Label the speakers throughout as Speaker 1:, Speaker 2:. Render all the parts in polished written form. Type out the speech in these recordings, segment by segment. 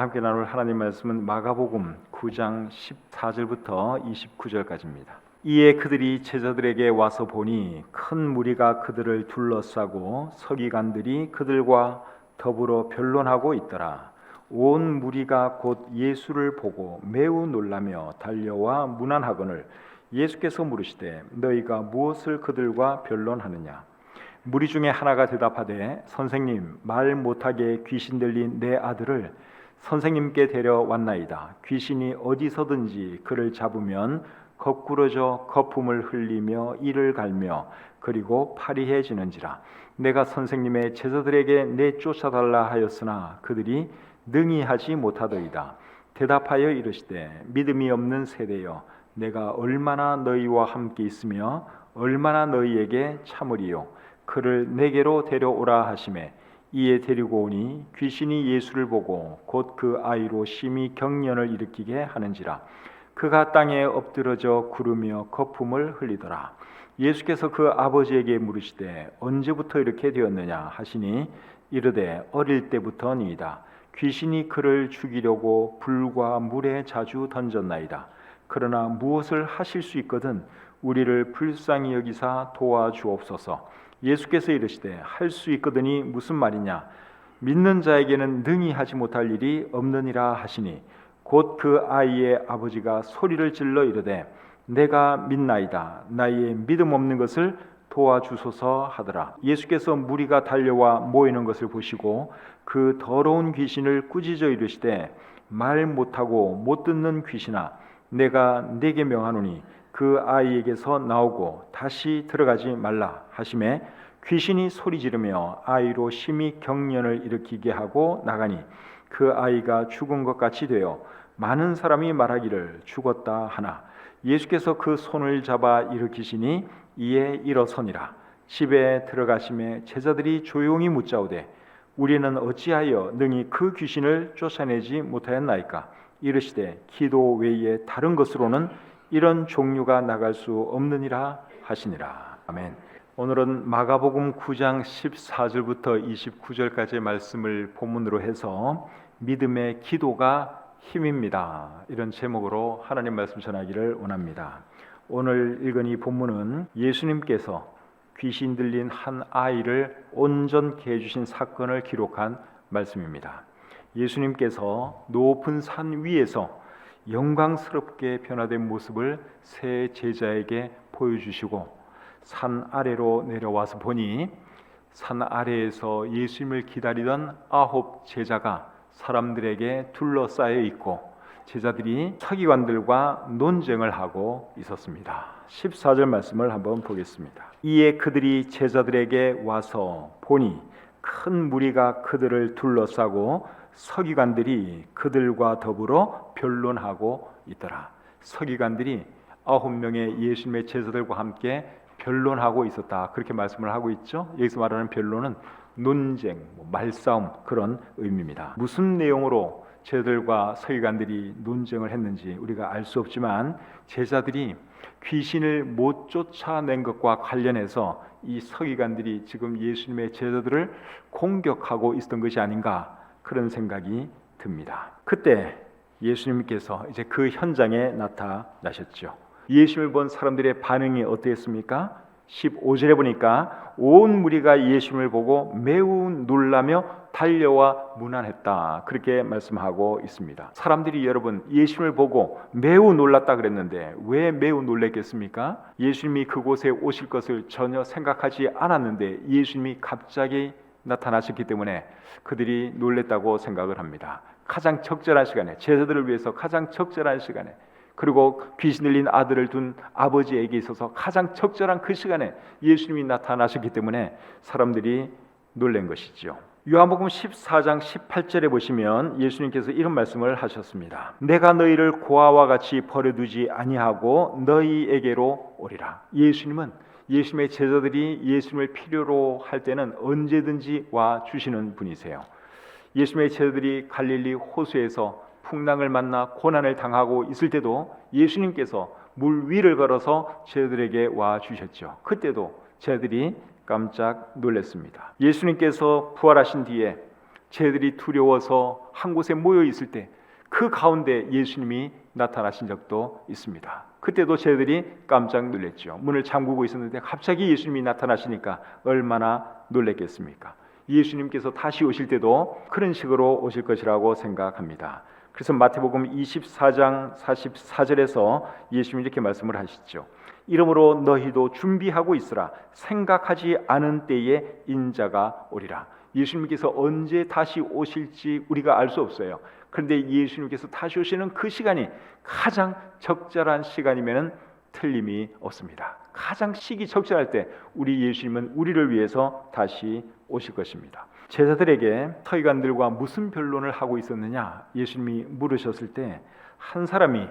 Speaker 1: 오늘 함께 나눌 하나님 말씀은 마가복음 9장 14절부터 29절까지입니다. 이에 그들이 제자들에게 와서 보니 큰 무리가 그들을 둘러싸고 서기관들이 그들과 더불어 변론하고 있더라. 온 무리가 곧 예수를 보고 매우 놀라며 달려와 문안하거늘 예수께서 물으시되 너희가 무엇을 그들과 변론하느냐? 무리 중에 하나가 대답하되 선생님, 말 못하게 귀신 들린 내 아들을 선생님께 데려왔나이다. 귀신이 어디서든지 그를 잡으면 거꾸러져 거품을 흘리며 이를 갈며 그리고 파리해지는지라. 내가 선생님의 제자들에게 내쫓아달라 하였으나 그들이 능히 하지 못하더이다. 대답하여 이르시되 믿음이 없는 세대여, 내가 얼마나 너희와 함께 있으며 얼마나 너희에게 참으리요. 그를 내게로 데려오라 하시매 이에 데리고 오니 귀신이 예수를 보고 곧 그 아이로 심히 경련을 일으키게 하는지라. 그가 땅에 엎드러져 구르며 거품을 흘리더라. 예수께서 그 아버지에게 물으시되 언제부터 이렇게 되었느냐 하시니 이르되 어릴 때부터니이다. 귀신이 그를 죽이려고 불과 물에 자주 던졌나이다. 그러나 무엇을 하실 수 있거든 우리를 불쌍히 여기사 도와주옵소서. 예수께서 이르시되 할 수 있거든이 무슨 말이냐? 믿는 자에게는 능히 하지 못할 일이 없느니라 하시니 곧 그 아이의 아버지가 소리를 질러 이르되 내가 믿나이다. 나의 믿음 없는 것을 도와주소서 하더라. 예수께서 무리가 달려와 모이는 것을 보시고 그 더러운 귀신을 꾸짖어 이르시되 말 못하고 못 듣는 귀신아, 내가 네게 명하노니 그 아이에게서 나오고 다시 들어가지 말라 하시매 귀신이 소리 지르며 아이로 심히 경련을 일으키게 하고 나가니 그 아이가 죽은 것 같이 되어 많은 사람이 말하기를 죽었다 하나 예수께서 그 손을 잡아 일으키시니 이에 일어서니라. 집에 들어가심에 제자들이 조용히 묻자오되 우리는 어찌하여 능히 그 귀신을 쫓아내지 못하였나이까? 이르시되 기도 외에 다른 것으로는 이런 종류가 나갈 수 없느니라 하시니라. 아멘. 오늘은 마가복음 9장 14절부터 29절까지의 말씀을 본문으로 해서 믿음의 기도가 힘입니다, 이런 제목으로 하나님 말씀 전하기를 원합니다. 오늘 읽은 이 본문은 예수님께서 귀신 들린 한 아이를 온전케 해주신 사건을 기록한 말씀입니다. 예수님께서 높은 산 위에서 영광스럽게 변화된 모습을 세 제자에게 보여주시고 산 아래로 내려와서 보니 산 아래에서 예수님을 기다리던 9 제자가 사람들에게 둘러싸여 있고 제자들이 서기관들과 논쟁을 하고 있었습니다. 14절 말씀을 한번 보겠습니다. 이에 그들이 제자들에게 와서 보니 큰 무리가 그들을 둘러싸고 서기관들이 그들과 더불어 변론하고 있더라. 서기관들이 9명의 예수님의 제자들과 함께 변론하고 있었다, 그렇게 말씀을 하고 있죠. 여기서 말하는 변론은 논쟁, 말싸움, 그런 의미입니다. 무슨 내용으로 제자들과 서기관들이 논쟁을 했는지 우리가 알 수 없지만 제자들이 귀신을 못 쫓아낸 것과 관련해서 이 서기관들이 지금 예수님의 제자들을 공격하고 있었던 것이 아닌가, 그런 생각이 듭니다. 그때 예수님께서 이제 그 현장에 나타나셨죠. 예수님을 본 사람들의 반응이 어땠습니까? 15절에 보니까 온 무리가 예수님을 보고 매우 놀라며 달려와 문안했다, 그렇게 말씀하고 있습니다. 사람들이 여러분 예수님을 보고 매우 놀랐다 그랬는데 왜 매우 놀랐겠습니까? 예수님이 그곳에 오실 것을 전혀 생각하지 않았는데 예수님이 갑자기 나타나셨기 때문에 그들이 놀랬다고 생각을 합니다. 가장 적절한 시간에, 제자들을 위해서 가장 적절한 시간에, 그리고 귀신 들린 아들을 둔 아버지에게 있어서 가장 적절한 그 시간에 예수님이 나타나셨기 때문에 사람들이 놀란 것이죠. 요한복음 14장 18절에 보시면 예수님께서 이런 말씀을 하셨습니다. 내가 너희를 고아와 같이 버려두지 아니하고 너희에게로 오리라. 예수님은 예수님의 제자들이 예수님을 필요로 할 때는 언제든지 와 주시는 분이세요. 예수님의 제자들이 갈릴리 호수에서 풍랑을 만나 고난을 당하고 있을 때도 예수님께서 물 위를 걸어서 제자들에게 와 주셨죠. 그때도 제자들이 깜짝 놀랐습니다. 예수님께서 부활하신 뒤에 쟤들이 두려워서 한 곳에 모여 있을 때 그 가운데 예수님이 나타나신 적도 있습니다. 그때도 쟤들이 깜짝 놀랐죠. 문을 잠그고 있었는데 갑자기 예수님이 나타나시니까 얼마나 놀랐겠습니까? 예수님께서 다시 오실 때도 그런 식으로 오실 것이라고 생각합니다. 그래서 마태복음 24장 44절에서 예수님이 이렇게 말씀을 하시죠. 이러므로 너희도 준비하고 있으라. 생각하지 않은 때에 인자가 오리라. 예수님께서 언제 다시 오실지 우리가 알 수 없어요. 그런데 예수님께서 다시 오시는 그 시간이 가장 적절한 시간이면 틀림이 없습니다. 가장 시기 적절할 때 우리 예수님은 우리를 위해서 다시 오실 것입니다. 제자들에게 서기관들과 무슨 변론을 하고 있었느냐 예수님이 물으셨을 때 한 사람이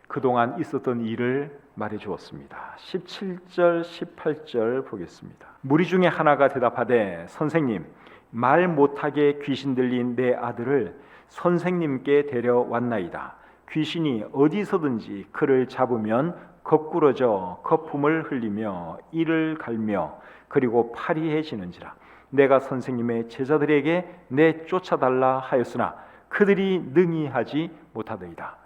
Speaker 1: 그동안 있었던 일을 말해 주었습니다. 17절 18절 보겠습니다. 무리 중에 하나가 대답하되 선생님 말 못하게 귀신 들린 내 아들을 선생님께 데려왔나이다. 귀신이 어디서든지 그를 잡으면 거꾸러져 거품을 흘리며 이를 갈며 그리고 파리해지는지라. 내가 선생님의 제자들에게 내쫓아달라 하였으나 그들이 능히 하지 못하더이다.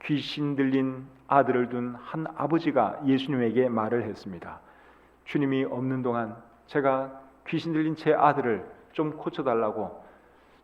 Speaker 1: 귀신 들린 아들을 둔 한 아버지가 예수님에게 말을 했습니다. 주님이 없는 동안 제가 귀신 들린 제 아들을 좀 고쳐달라고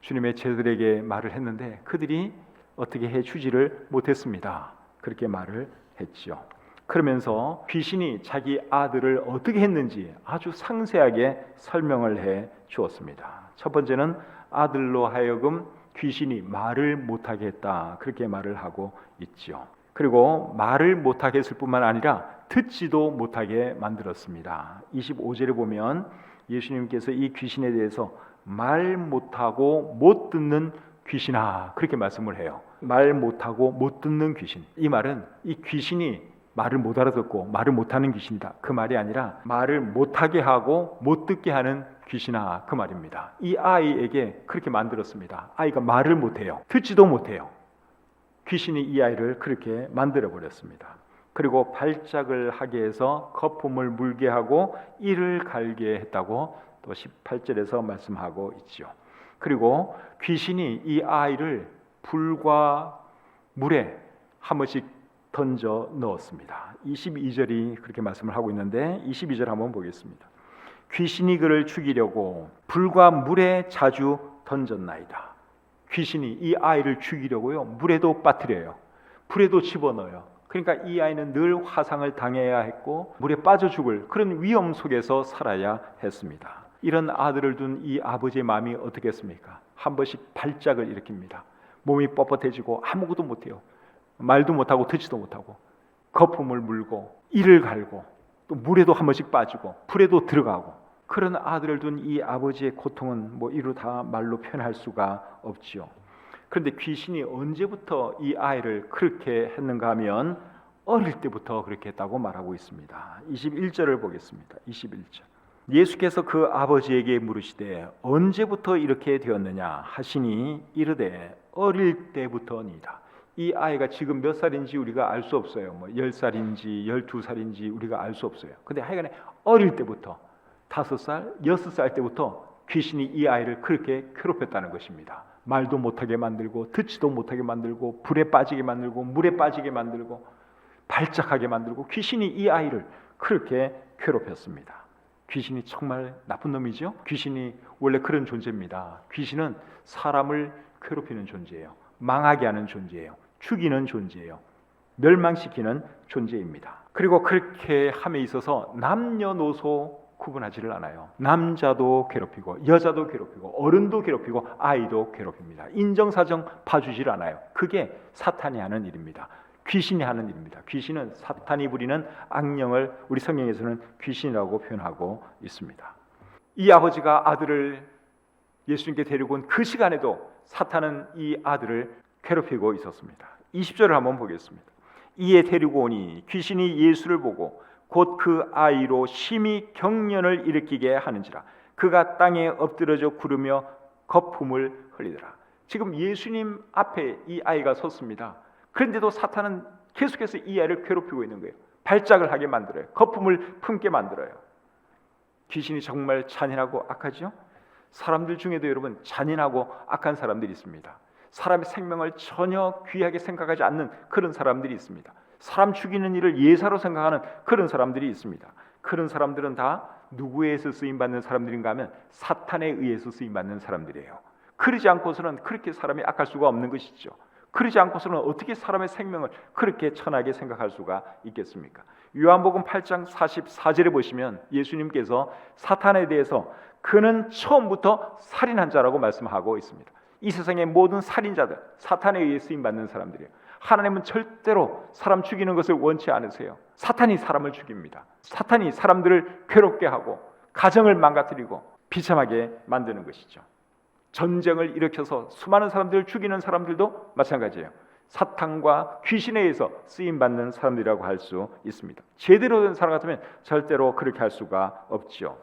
Speaker 1: 주님의 제자들에게 말을 했는데 그들이 어떻게 해주지를 못했습니다. 그렇게 말을 했죠. 그러면서 귀신이 자기 아들을 어떻게 했는지 아주 상세하게 설명을 해 주었습니다. 첫 번째는 아들로 하여금 귀신이 말을 못하게 했다. 그렇게 말을 하고 있죠. 그리고 말을 못하게 했을 뿐만 아니라 듣지도 못하게 만들었습니다. 25절에 보면 예수님께서 이 귀신에 대해서 말 못하고 못 듣는 귀신아 그렇게 말씀을 해요. 말 못하고 못 듣는 귀신. 이 말은 이 귀신이 말을 못 알아듣고 말을 못하는 귀신이다. 그 말이 아니라 말을 못하게 하고 못 듣게 하는 귀신아 그 말입니다. 이 아이에게 그렇게 만들었습니다. 아이가 말을 못해요. 듣지도 못해요. 귀신이 이 아이를 그렇게 만들어버렸습니다. 그리고 발작을 하게 해서 거품을 물게 하고 이를 갈게 했다고 또 18절에서 말씀하고 있죠. 그리고 귀신이 이 아이를 불과 물에 한 번씩 던져 넣었습니다. 22절이 그렇게 말씀을 하고 있는데 22절 한번 보겠습니다. 귀신이 그를 죽이려고 불과 물에 자주 던졌나이다. 귀신이 이 아이를 죽이려고요 물에도 빠뜨려요. 불에도 집어넣어요. 그러니까 이 아이는 늘 화상을 당해야 했고 물에 빠져 죽을 그런 위험 속에서 살아야 했습니다. 이런 아들을 둔 이 아버지의 마음이 어떻겠습니까? 한 번씩 발작을 일으킵니다. 몸이 뻣뻣해지고 아무것도 못해요. 말도 못하고 듣지도 못하고 거품을 물고 이를 갈고 또 물에도 한 번씩 빠지고 불에도 들어가고 그런 아들을 둔 이 아버지의 고통은 뭐 이루 다 말로 표현할 수가 없지요. 그런데 귀신이 언제부터 이 아이를 그렇게 했는가 하면 어릴 때부터 그렇게 했다고 말하고 있습니다. 21절을 보겠습니다. 21절. 예수께서 그 아버지에게 물으시되 언제부터 이렇게 되었느냐 하시니 이르되 어릴 때부터니이다. 이 아이가 지금 몇 살인지 우리가 알 수 없어요. 뭐 10살인지 12살인지 우리가 알 수 없어요. 근데 하여간에 어릴 때부터 5살, 6살 때부터 귀신이 이 아이를 그렇게 괴롭혔다는 것입니다. 말도 못하게 만들고 듣지도 못하게 만들고 불에 빠지게 만들고 물에 빠지게 만들고 발작하게 만들고 귀신이 이 아이를 그렇게 괴롭혔습니다. 귀신이 정말 나쁜 놈이죠. 귀신이 원래 그런 존재입니다. 귀신은 사람을 괴롭히는 존재예요. 망하게 하는 존재예요. 죽이는 존재예요. 멸망시키는 존재입니다. 그리고 그렇게 함에 있어서 남녀노소 구분하지를 않아요. 남자도 괴롭히고 여자도 괴롭히고 어른도 괴롭히고 아이도 괴롭힙니다. 인정사정 봐주질 않아요. 그게 사탄이 하는 일입니다. 귀신이 하는 일입니다. 귀신은 사탄이 부리는 악령을 우리 성경에서는 귀신이라고 표현하고 있습니다. 이 아버지가 아들을 예수님께 데리고 온 그 시간에도 사탄은 이 아들을 괴롭히고 있었습니다. 20절을 한번 보겠습니다. 이에 데리고 오니 귀신이 예수를 보고 곧 그 아이로 심히 경련을 일으키게 하는지라 그가 땅에 엎드러져 구르며 거품을 흘리더라. 지금 예수님 앞에 이 아이가 섰습니다. 그런데도 사탄은 계속해서 이 아이를 괴롭히고 있는 거예요. 발작을 하게 만들어요. 거품을 품게 만들어요. 귀신이 정말 잔인하고 악하죠. 사람들 중에도 여러분 잔인하고 악한 사람들이 있습니다. 사람의 생명을 전혀 귀하게 생각하지 않는 그런 사람들이 있습니다. 사람 죽이는 일을 예사로 생각하는 그런 사람들이 있습니다. 그런 사람들은 다 누구에 의해서 쓰임받는 사람들인가 하면 사탄에 의해서 쓰임받는 사람들이에요. 그러지 않고서는 그렇게 사람이 악할 수가 없는 것이죠. 그러지 않고서는 어떻게 사람의 생명을 그렇게 천하게 생각할 수가 있겠습니까? 요한복음 8장 44절에 보시면 예수님께서 사탄에 대해서 그는 처음부터 살인한 자라고 말씀하고 있습니다. 이 세상의 모든 살인자들, 사탄에 의해 쓰임받는 사람들이에요. 하나님은 절대로 사람 죽이는 것을 원치 않으세요. 사탄이 사람을 죽입니다. 사탄이 사람들을 괴롭게 하고 가정을 망가뜨리고 비참하게 만드는 것이죠. 전쟁을 일으켜서 수많은 사람들을 죽이는 사람들도 마찬가지예요. 사탄과 귀신에 의해서 쓰임받는 사람들이라고 할 수 있습니다. 제대로 된 사람 같으면 절대로 그렇게 할 수가 없죠.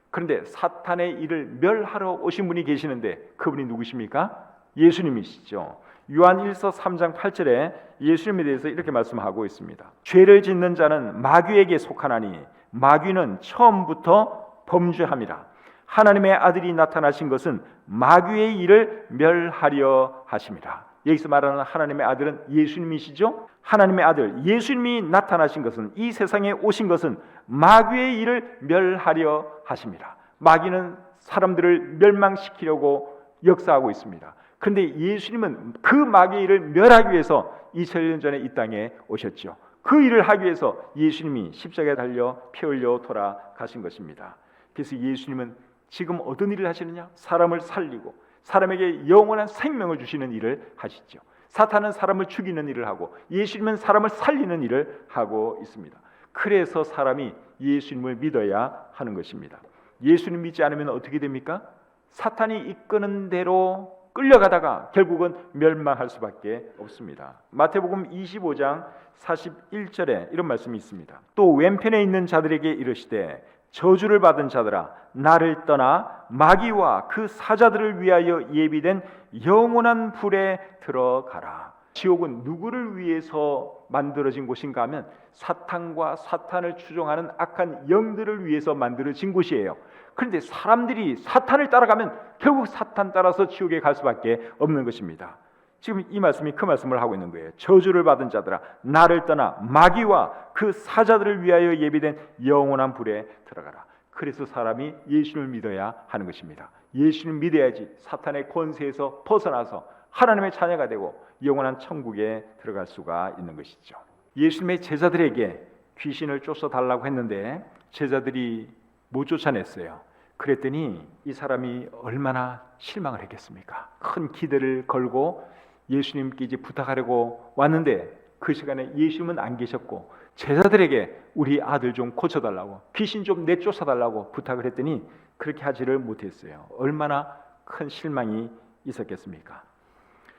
Speaker 1: 그런데 사탄의 일을 멸하러 오신 분이 계시는데 그분이 누구십니까? 예수님이시죠. 요한 1서 3장 8절에 예수님에 대해서 이렇게 말씀하고 있습니다. 죄를 짓는 자는 마귀에게 속하나니 마귀는 처음부터 범죄함이라. 하나님의 아들이 나타나신 것은 마귀의 일을 멸하려 하심이라. 여기서 말하는 하나님의 아들은 예수님이시죠. 하나님의 아들 예수님이 나타나신 것은, 이 세상에 오신 것은 마귀의 일을 멸하려 하심이라. 마귀는 사람들을 멸망시키려고 역사하고 있습니다. 그런데 예수님은 그 마귀의 일을 멸하기 위해서 2000년 전에 이 땅에 오셨죠. 그 일을 하기 위해서 예수님이 십자가에 달려 피 흘려 돌아가신 것입니다. 그래서 예수님은 지금 어떤 일을 하시느냐? 사람을 살리고 사람에게 영원한 생명을 주시는 일을 하시죠. 사탄은 사람을 죽이는 일을 하고 예수님은 사람을 살리는 일을 하고 있습니다. 그래서 사람이 예수님을 믿어야 하는 것입니다. 예수님 믿지 않으면 어떻게 됩니까? 사탄이 이끄는 대로 끌려가다가 결국은 멸망할 수밖에 없습니다. 마태복음 25장 41절에 이런 말씀이 있습니다. 또 왼편에 있는 자들에게 이르시되 저주를 받은 자들아 나를 떠나 마귀와 그 사자들을 위하여 예비된 영원한 불에 들어가라. 지옥은 누구를 위해서 만들어진 곳인가 하면 사탄과 사탄을 추종하는 악한 영들을 위해서 만들어진 곳이에요. 그런데 사람들이 사탄을 따라가면 결국 사탄 따라서 지옥에 갈 수밖에 없는 것입니다. 지금 이 말씀이 그 말씀을 하고 있는 거예요. 저주를 받은 자들아 나를 떠나 마귀와 그 사자들을 위하여 예비된 영원한 불에 들어가라. 그래서 사람이 예수님을 믿어야 하는 것입니다. 예수님을 믿어야지 사탄의 권세에서 벗어나서 하나님의 자녀가 되고 영원한 천국에 들어갈 수가 있는 것이죠. 예수님의 제자들에게 귀신을 쫓아달라고 했는데 제자들이 못 쫓아냈어요. 그랬더니 이 사람이 얼마나 실망을 했겠습니까? 큰 기대를 걸고 예수님께 이제 부탁하려고 왔는데 그 시간에 예수님은 안 계셨고 제자들에게 우리 아들 좀 고쳐달라고, 귀신 좀 내쫓아달라고 부탁을 했더니 그렇게 하지를 못했어요. 얼마나 큰 실망이 있었겠습니까?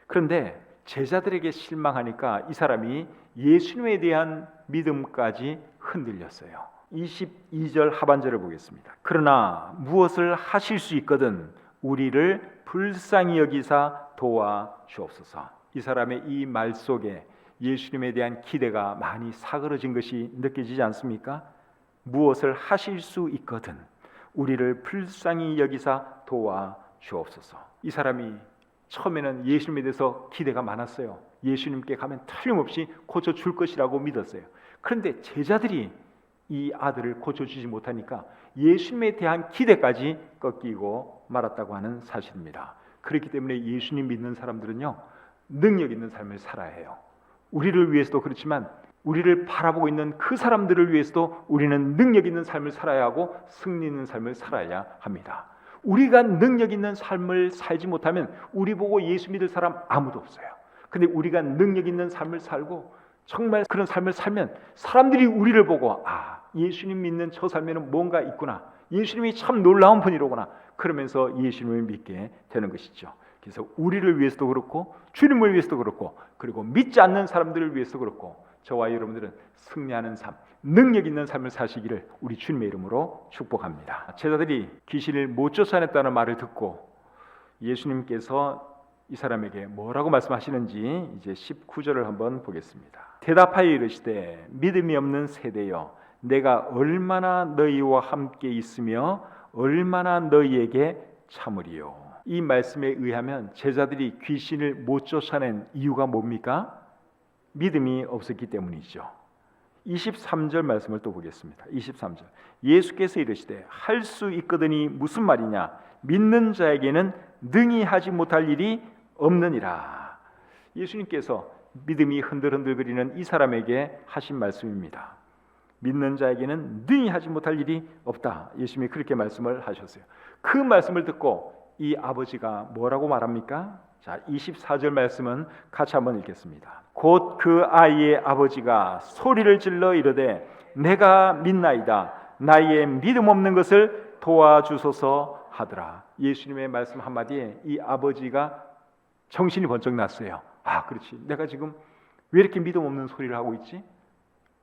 Speaker 1: 그런데 제자들에게 실망하니까 이 사람이 예수님에 대한 믿음까지 흔들렸어요. 22절 하반절을 보겠습니다. 그러나 무엇을 하실 수 있거든 우리를 불쌍히 여기사 도와주옵소서. 이 사람의 이 말 속에 예수님에 대한 기대가 많이 사그러진 것이 느껴지지 않습니까? 무엇을 하실 수 있거든 우리를 불쌍히 여기사 도와주옵소서. 이 사람이 처음에는 예수님에 대해서 기대가 많았어요. 예수님께 가면 틀림없이 고쳐줄 것이라고 믿었어요. 그런데 제자들이 이 아들을 고쳐주지 못하니까 예수님에 대한 기대까지 꺾이고 말았다고 하는 사실입니다. 그렇기 때문에 예수님 믿는 사람들은요 능력 있는 삶을 살아야 해요. 우리를 위해서도 그렇지만 우리를 바라보고 있는 그 사람들을 위해서도 우리는 능력 있는 삶을 살아야 하고 승리 있는 삶을 살아야 합니다. 우리가 능력 있는 삶을 살지 못하면 우리 보고 예수 믿을 사람 아무도 없어요. 근데 우리가 능력 있는 삶을 살고 정말 그런 삶을 살면 사람들이 우리를 보고 예수님 믿는 저 삶에는 뭔가 있구나, 예수님이 참 놀라운 분이로구나, 그러면서 예수님을 믿게 되는 것이죠. 그래서 우리를 위해서도 그렇고 주님을 위해서도 그렇고 그리고 믿지 않는 사람들을 위해서도 그렇고 저와 여러분들은 승리하는 삶, 능력 있는 삶을 사시기를 우리 주님의 이름으로 축복합니다. 제자들이 귀신을 못 쫓아냈다는 말을 듣고 예수님께서 이 사람에게 뭐라고 말씀하시는지 이제 19절을 한번 보겠습니다. 대답하여 이르시되 믿음이 없는 세대여 내가 얼마나 너희와 함께 있으며 얼마나 너희에게 참으리요. 이 말씀에 의하면 제자들이 귀신을 못 쫓아낸 이유가 뭡니까? 믿음이 없었기 때문이죠. 23절 말씀을 또 보겠습니다. 23절. 예수께서 이르시되 할 수 있거든이 무슨 말이냐? 믿는 자에게는 능히 하지 못할 일이 없느니라. 예수님께서 믿음이 흔들흔들거리는 이 사람에게 하신 말씀입니다. 믿는 자에게는 능히 하지 못할 일이 없다. 예수님이 그렇게 말씀을 하셨어요. 그 말씀을 듣고 이 아버지가 뭐라고 말합니까? 자, 24절 말씀은 같이 한번 읽겠습니다. 곧 그 아이의 아버지가 소리를 질러 이르되 내가 믿나이다. 나의 믿음 없는 것을 도와주소서 하더라. 예수님의 말씀 한마디에 이 아버지가 정신이 번쩍 났어요. 아, 그렇지. 내가 지금 왜 이렇게 믿음 없는 소리를 하고 있지?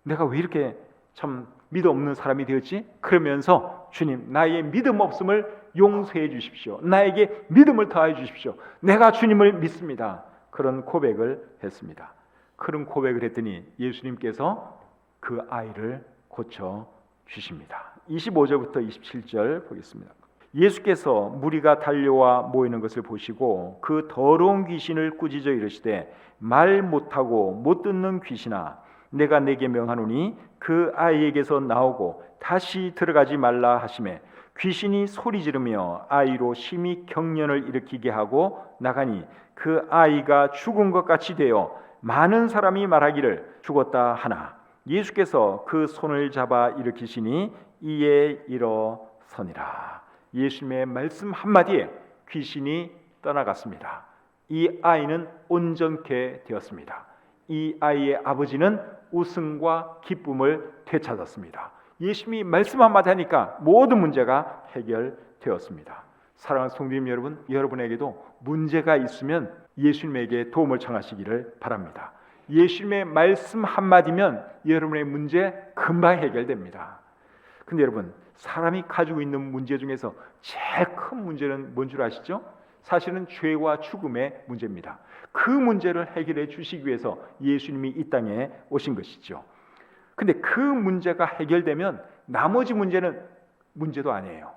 Speaker 1: 내가 왜 이렇게 참 믿음 없는 사람이 되었지? 그러면서 주님, 나의 믿음 없음을 용서해 주십시오. 나에게 믿음을 더해 주십시오. 내가 주님을 믿습니다. 그런 고백을 했습니다. 그런 고백을 했더니 예수님께서 그 아이를 고쳐 주십니다. 25절부터 27절 보겠습니다. 예수께서 무리가 달려와 모이는 것을 보시고 그 더러운 귀신을 꾸짖어 이르시되 말 못하고 못 듣는 귀신아, 내가 내게 명하노니 그 아이에게서 나오고 다시 들어가지 말라 하시매 귀신이 소리 지르며 아이로 심히 경련을 일으키게 하고 나가니 그 아이가 죽은 것 같이 되어 많은 사람이 말하기를 죽었다 하나 예수께서 그 손을 잡아 일으키시니 이에 일어서니라. 예수님의 말씀 한마디에 귀신이 떠나갔습니다. 이 아이는 온전케 되었습니다. 이 아이의 아버지는 웃음과 기쁨을 되찾았습니다. 예수님이 말씀 한마디 하니까 모든 문제가 해결되었습니다. 사랑하는 성도님 여러분, 여러분에게도 문제가 있으면 예수님에게 도움을 청하시기를 바랍니다. 예수님의 말씀 한마디면 여러분의 문제 금방 해결됩니다. 근데 여러분, 사람이 가지고 있는 문제 중에서 제일 큰 문제는 뭔 줄 아시죠? 사실은 죄와 죽음의 문제입니다. 그 문제를 해결해 주시기 위해서 예수님이 이 땅에 오신 것이죠. 근데 그 문제가 해결되면 나머지 문제는 문제도 아니에요.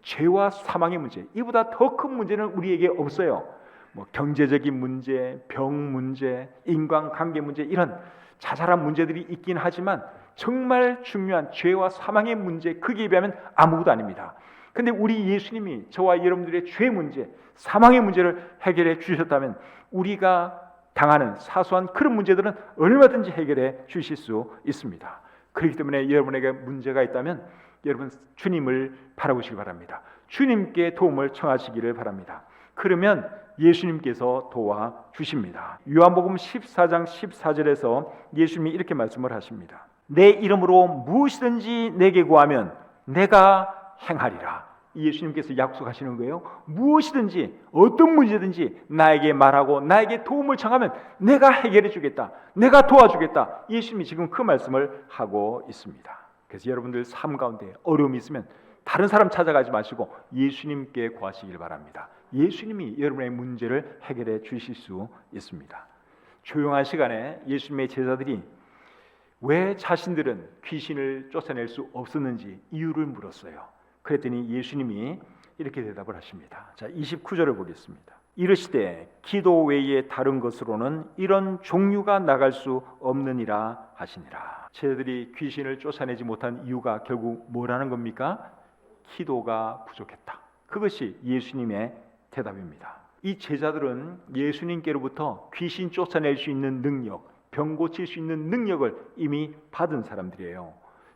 Speaker 1: 죄와 사망의 문제, 이보다 더 큰 문제는 우리에게 없어요. 뭐 경제적인 문제, 병 문제, 인간관계 문제, 이런 자잘한 문제들이 있긴 하지만 정말 중요한 죄와 사망의 문제, 크기에 비하면 아무것도 아닙니다. 근데 우리 예수님이 저와 여러분들의 죄 문제, 사망의 문제를 해결해 주셨다면 우리가 당하는 사소한 그런 문제들은 얼마든지 해결해 주실 수 있습니다. 그렇기 때문에 여러분에게 문제가 있다면 여러분 주님을 바라보시기 바랍니다. 주님께 도움을 청하시기를 바랍니다. 그러면 예수님께서 도와주십니다. 요한복음 14장 14절에서 예수님이 이렇게 말씀을 하십니다. 내 이름으로 무엇이든지 내게 구하면 내가 행하리라. 예수님께서 약속하시는 거예요. 무엇이든지 어떤 문제든지 나에게 말하고 나에게 도움을 청하면 내가 해결해 주겠다. 내가 도와주겠다. 예수님이 지금 그 말씀을 하고 있습니다. 그래서 여러분들 삶 가운데 어려움이 있으면 다른 사람 찾아가지 마시고 예수님께 구하시길 바랍니다. 예수님이 여러분의 문제를 해결해 주실 수 있습니다. 조용한 시간에 예수님의 제자들이 왜 자신들은 귀신을 쫓아낼 수 없었는지 이유를 물었어요. 그랬더니 예수님이 이렇게 대답을 하십니다. 자, 29절을 보겠습니다. 이르시되 기도 외에 다른 것으로는 이런 종류가 나갈 수 없느니라 하시니라. 제자들이 귀신을 쫓아내지 못한 이유가 결국 뭐라는 겁니까? 기도가 부족했다. 그것이 예수님의 대답입니다. 이 제자들은 예수님께로부터 귀신 쫓아낼 수 있는 능력, 병 고칠 수 있는 능력을 이미 받은 사람들이에요.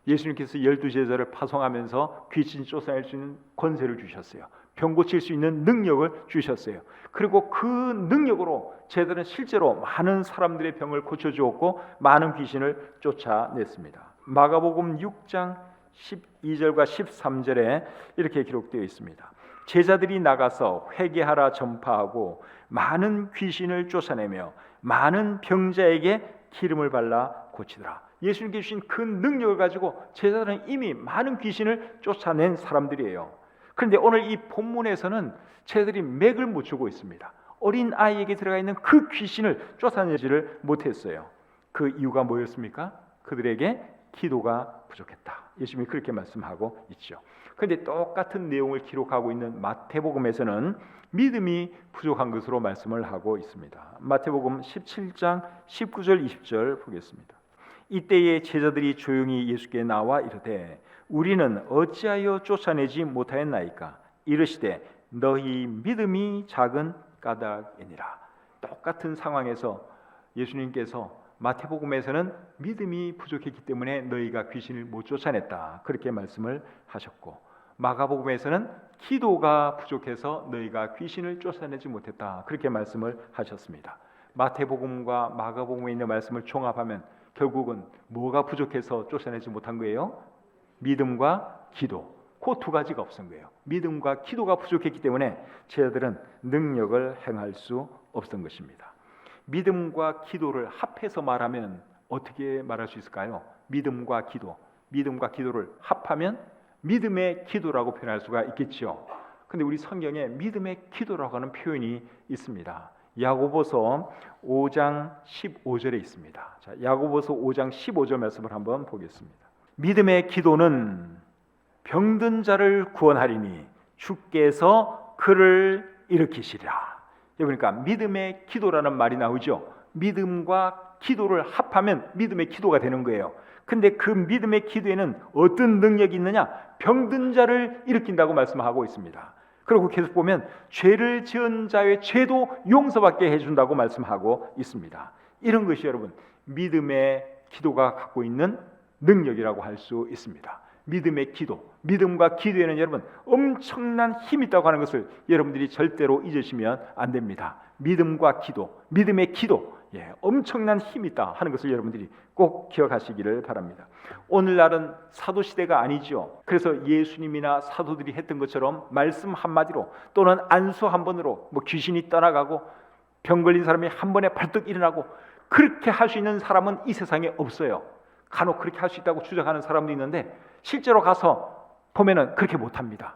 Speaker 1: 예수님께서 12제자를 파송하면서 귀신 쫓아낼 수 있는 권세를 주셨어요. 병 고칠 수 있는 능력을 주셨어요. 그리고 그 능력으로 제자들은 실제로 많은 사람들의 병을 고쳐주었고 많은 귀신을 쫓아냈습니다. 마가복음 6장 12절과 13절에 이렇게 기록되어 있습니다. 제자들이 나가서 회개하라 전파하고 많은 귀신을 쫓아내며 많은 병자에게 기름을 발라 고치더라. 예수님께 주신 그 능력을 가지고 제자들은 이미 많은 귀신을 쫓아낸 사람들이에요. 그런데 오늘 이 본문에서는 제자들이 맥을 못 추고 있습니다. 어린 아이에게 들어가 있는 그 귀신을 쫓아내지를 못했어요. 그 이유가 뭐였습니까? 그들에게 기도가 부족했다. 예수님이 그렇게 말씀하고 있죠. 그런데 똑같은 내용을 기록하고 있는 마태복음에서는 믿음이 부족한 것으로 말씀을 하고 있습니다. 마태복음 17장 19절 20절 보겠습니다. 이때에 제자들이 조용히 예수께 나와 이르되 우리는 어찌하여 쫓아내지 못하였나이까? 이르시되 너희 믿음이 작은 까닭이니라. 똑같은 상황에서 예수님께서 마태복음에서는 믿음이 부족했기 때문에 너희가 귀신을 못 쫓아냈다, 그렇게 말씀을 하셨고, 마가복음에서는 기도가 부족해서 너희가 귀신을 쫓아내지 못했다, 그렇게 말씀을 하셨습니다. 마태복음과 마가복음에 있는 말씀을 종합하면 결국은 뭐가 부족해서 쫓아내지 못한 거예요? 믿음과 기도, 그 두 가지가 없은 거예요. 믿음과 기도가 부족했기 때문에 제자들은 능력을 행할 수 없었던 것입니다. 믿음과 기도를 합해서 말하면 어떻게 말할 수 있을까요? 믿음과 기도를 합하면 믿음의 기도라고 표현할 수가 있겠죠. 근데 우리 성경에 믿음의 기도라고 하는 표현이 있습니다. 야고보서 5장 15절에 있습니다. 자, 야고보서 5장 15절 말씀을 한번 보겠습니다. 믿음의 기도는 병든 자를 구원하리니 주께서 그를 일으키시리라. 그러니까 믿음의 기도라는 말이 나오죠. 믿음과 기도를 합하면 믿음의 기도가 되는 거예요. 근데 그 믿음의 기도에는 어떤 능력이 있느냐? 병든 자를 일으킨다고 말씀하고 있습니다. 그리고 계속 보면 죄를 지은 자의 죄도 용서받게 해준다고 말씀하고 있습니다. 이런 것이 여러분 믿음의 기도가 갖고 있는 능력이라고 할 수 있습니다. 믿음의 기도, 믿음과 기도에는 여러분 엄청난 힘이 있다고 하는 것을 여러분들이 절대로 잊으시면 안 됩니다. 믿음과 기도, 믿음의 기도, 엄청난 힘이 있다 하는 것을 여러분들이 꼭 기억하시기를 바랍니다. 오늘날은 사도시대가 아니죠. 그래서 예수님이나 사도들이 했던 것처럼 말씀 한마디로 또는 안수 한 번으로 귀신이 떠나가고 병 걸린 사람이 한 번에 발떡 일어나고 그렇게 할 수 있는 사람은 이 세상에 없어요. 간혹 그렇게 할 수 있다고 주장하는 사람도 있는데 실제로 가서 보면은 그렇게 못합니다.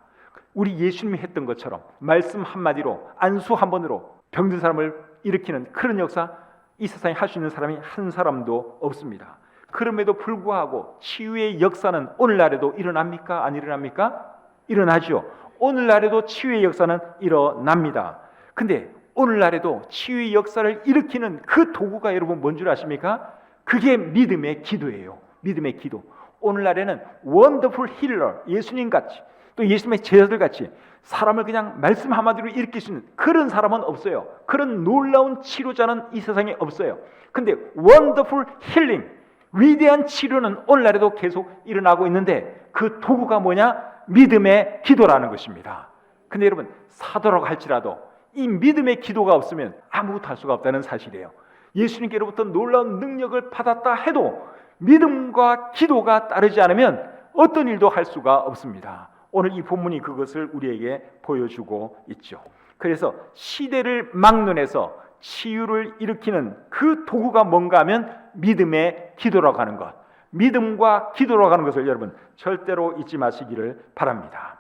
Speaker 1: 우리 예수님이 했던 것처럼 말씀 한마디로 안수 한 번으로 병든 사람을 일으키는 그런 역사 이 세상에 할 수 있는 사람이 한 사람도 없습니다. 그럼에도 불구하고 치유의 역사는 오늘날에도 일어납니까? 안 일어납니까? 일어나죠. 오늘날에도 치유의 역사는 일어납니다. 근데 오늘날에도 치유의 역사를 일으키는 그 도구가 여러분 뭔 줄 아십니까? 그게 믿음의 기도예요. 믿음의 기도. 오늘날에는 원더풀 힐러, 예수님같이 또 예수님의 제자들같이 사람을 그냥 말씀 한마디로 일으킬 수 있는 그런 사람은 없어요. 그런 놀라운 치료자는 이 세상에 없어요. 근데 원더풀 힐링, 위대한 치료는 오늘날에도 계속 일어나고 있는데 그 도구가 뭐냐? 믿음의 기도라는 것입니다. 근데 여러분 사도라고 할지라도 이 믿음의 기도가 없으면 아무것도 할 수가 없다는 사실이에요. 예수님께로부터 놀라운 능력을 받았다 해도 믿음과 기도가 따르지 않으면 어떤 일도 할 수가 없습니다. 오늘 이 본문이 그것을 우리에게 보여주고 있죠. 그래서 시대를 막론해서 치유를 일으키는 그 도구가 뭔가 하면 믿음의 기도라고 하는 것, 믿음과 기도라고 하는 것을 여러분 절대로 잊지 마시기를 바랍니다.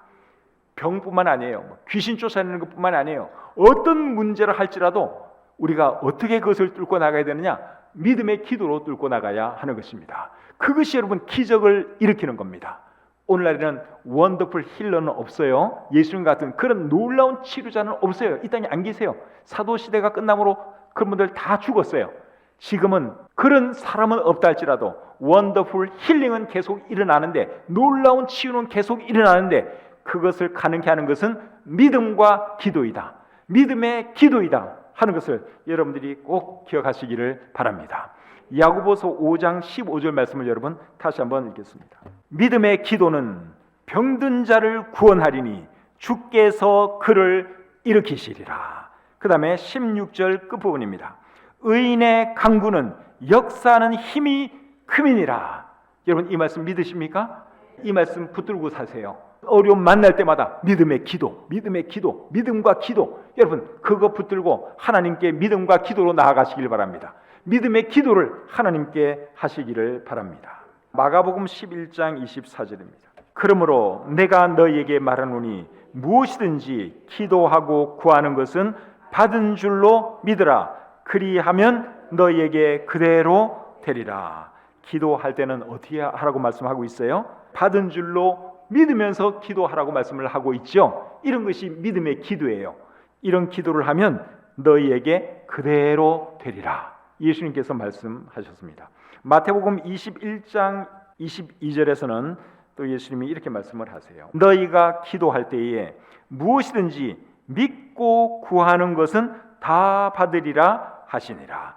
Speaker 1: 병뿐만 아니에요. 귀신 쫓아내는 것뿐만 아니에요. 어떤 문제를 할지라도 우리가 어떻게 그것을 뚫고 나가야 되느냐? 믿음의 기도로 뚫고 나가야 하는 것입니다. 그것이 여러분 기적을 일으키는 겁니다. 오늘날에는 원더풀 힐러는 없어요. 예수님 같은 그런 놀라운 치료자는 없어요. 이 땅에 안 계세요. 사도시대가 끝남으로 그런 분들 다 죽었어요. 지금은 그런 사람은 없다 할지라도 원더풀 힐링은 계속 일어나는데, 놀라운 치유는 계속 일어나는데 그것을 가능케 하는 것은 믿음과 기도이다, 믿음의 기도이다 하는 것을 여러분들이 꼭 기억하시기를 바랍니다. 야고보서 5장 15절 말씀을 여러분 다시 한번 읽겠습니다. 믿음의 기도는 병든 자를 구원하리니 주께서 그를 일으키시리라. 그 다음에 16절 끝부분입니다. 의인의 강구는 역사하는 힘이 크미니라. 여러분 이 말씀 믿으십니까? 이 말씀 붙들고 사세요. 어려움 만날 때마다 믿음의 기도, 믿음의 기도, 믿음과 기도, 여러분 그거 붙들고 하나님께 믿음과 기도로 나아가시길 바랍니다. 믿음의 기도를 하나님께 하시기를 바랍니다. 마가복음 11장 24절입니다. 그러므로 내가 너희에게 말하노니 무엇이든지 기도하고 구하는 것은 받은 줄로 믿으라. 그리하면 너희에게 그대로 되리라. 기도할 때는 어떻게 하라고 말씀하고 있어요? 받은 줄로 믿으면서 기도하라고 말씀을 하고 있죠. 이런 것이 믿음의 기도예요. 이런 기도를 하면 너희에게 그대로 되리라. 예수님께서 말씀하셨습니다. 마태복음 21장 22절에서는 또 예수님이 이렇게 말씀을 하세요. 너희가 기도할 때에 무엇이든지 믿고 구하는 것은 다 받으리라 하시니라.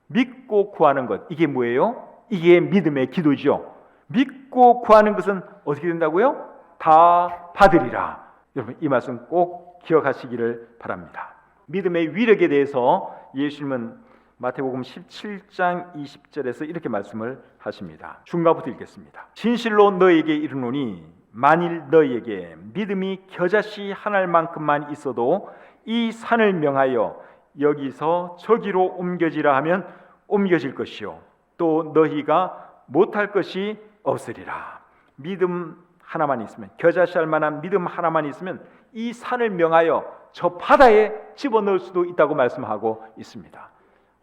Speaker 1: 믿고 구하는 것, 이게 뭐예요? 이게 믿음의 기도죠. 믿고 구하는 것은 어떻게 된다고요? 다 받으리라. 여러분 이 말씀 꼭 기억하시기를 바랍니다. 믿음의 위력에 대해서 예수님은 마태복음 17장 20절에서 이렇게 말씀을 하십니다. 중간부터 읽겠습니다. 진실로 너희에게 이르노니 만일 너희에게 믿음이 겨자씨 한 알만큼만 있어도 이 산을 명하여 여기서 저기로 옮겨지라 하면 옮겨질 것이요 또 너희가 못할 것이 없으리라. 믿음 하나만 있으면, 겨자씨 할 만한 믿음 하나만 있으면 이 산을 명하여 저 바다에 집어넣을 수도 있다고 말씀하고 있습니다.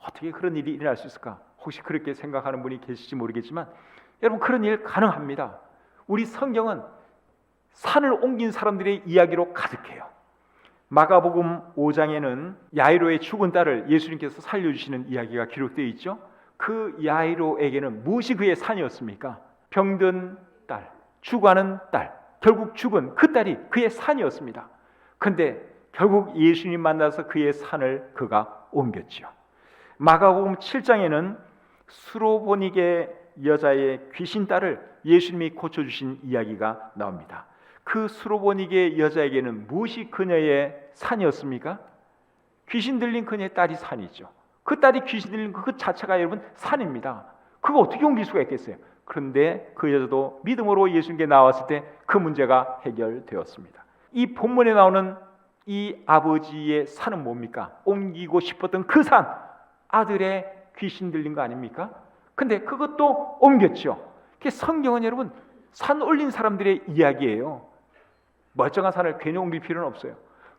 Speaker 1: 어떻게 그런 일이 일어날 수 있을까? 혹시 그렇게 생각하는 분이 계실지 모르겠지만 여러분 그런 일 가능합니다. 우리 성경은 산을 옮긴 사람들의 이야기로 가득해요. 마가복음 5장에는 야이로의 죽은 딸을 예수님께서 살려주시는 이야기가 기록되어 있죠. 그 야이로에게는 무엇이 그의 산이었습니까? 병든 딸, 죽어가는 딸, 결국 죽은 그 딸이 그의 산이었습니다. 그런데 결국 예수님 만나서 그의 산을 그가 옮겼죠. 마가복음 7장에는 수로보니게 여자의 귀신 딸을 예수님이 고쳐주신 이야기가 나옵니다. 그 수로보니게 여자에게는 무엇이 그녀의 산이었습니까? 귀신 들린 그녀의 딸이 산이죠. 그 딸이 귀신 들린 그 자체가 여러분 산입니다. 그거 어떻게 옮길 수가 있겠어요? 그런데 그 여자도 믿음으로 예수님께 나왔을 때 그 문제가 해결되었습니다. 이 본문에 나오는 이 아버지의 산은 뭡니까? 옮기고 싶었던 그 산, 아들의 귀신 들린 거 아닙니까? 근데 그것도 옮겼죠. 성경은 여러분 산 올린 사람들의 이야기예요. 멀쩡한 산을 괜히 옮길 필요는 없어요.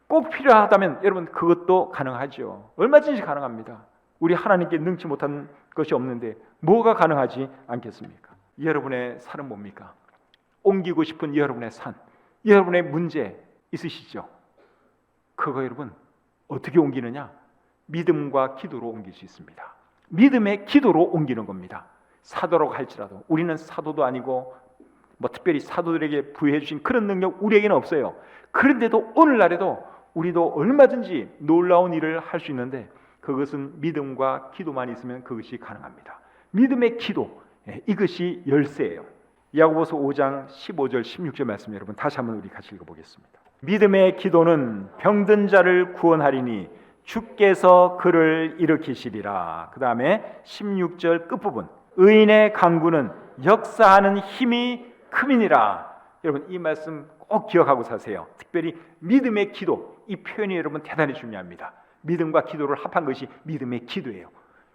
Speaker 1: 꼭 필요하다면 여러분 그것도 가능하죠. 얼마든지 가능합니다. 우리 하나님께 능치 못한 것이 없는데 뭐가 가능하지 않겠습니까? 여러분의 산은 뭡니까? 옮기고 싶은 여러분의 산, 여러분의 문제 있으시죠? 그거 여러분 어떻게 옮기느냐? 믿음과 기도로 옮길 수 있습니다. 믿음의 기도로 옮기는 겁니다. 사도라고 할지라도 우리는 사도도 아니고 특별히 사도들에게 부여해 주신 그런 능력 우리에게는 없어요. 그런데도 오늘날에도 우리도 얼마든지 놀라운 일을 할 수 있는데 그것은 믿음과 기도만 있으면 그것이 가능합니다. 믿음의 기도, 이것이 열쇠예요. 야고보서 5장 15절 16절 말씀 여러분 다시 한번 우리 같이 읽어보겠습니다. 믿음의 기도는 병든 자를 구원하리니 주께서 그를 일으키시리라. 그 다음에 16절 끝부분 의인의 간구는 역사하는 힘이 크미니라. 여러분 이 말씀 꼭 기억하고 사세요. 특별히 믿음의 기도, 이 표현이 여러분 대단히 중요합니다. 믿음과 기도를 합한 것이 믿음의 기도예요.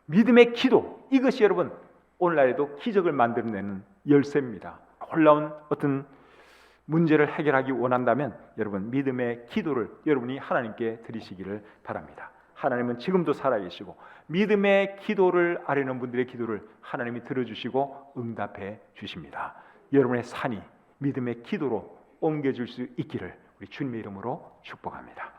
Speaker 1: 믿음의 기도, 이것이 여러분 오늘날에도 기적을 만들어내는 열쇠입니다. 놀라운 어떤 문제를 해결하기 원한다면 여러분 믿음의 기도를 여러분이 하나님께 드리시기를 바랍니다. 하나님은 지금도 살아계시고 믿음의 기도를 아뢰는 분들의 기도를 하나님이 들어주시고 응답해 주십니다. 여러분의 산이 믿음의 기도로 옮겨질 수 있기를 우리 주님의 이름으로 축복합니다.